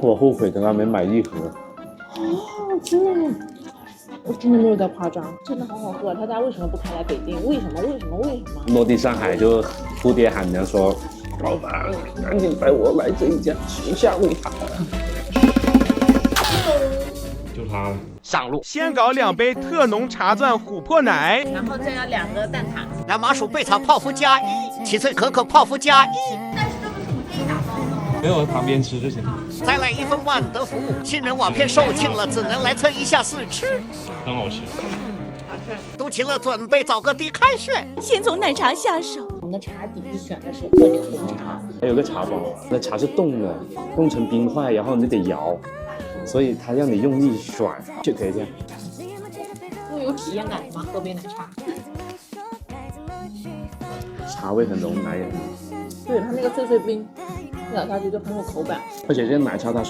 我后悔跟他没买一盒。哦，真的，我真的没有在夸张，真的好好喝。他家为什么不开来北京？为什么？为什么？为什么？落地上海就蝴蝶喊娘说：“老板，赶紧带我来这一家吃下午茶。”就他了。上路，先搞2杯特浓茶钻琥珀奶，然后再要2个蛋挞，蓝麻薯贝草泡芙加1，奇脆可可泡芙加1。但是这不是你自己打包的吗？没有，旁边吃就行。再来1份万德福，新人瓦片售罄了，只能来蹭一下试吃。很好吃。都齐了，准备找个地开选。先从奶茶下手。我们的茶底选的是特点红茶，还有个茶包，那茶是冻的，冻成冰块，然后你得摇，所以它让你用力甩就可以这样。不有体验感吗？喝杯奶茶，茶味很浓，奶也很浓，对它那个碎碎冰，咬下去就很有口感。而且这个奶茶它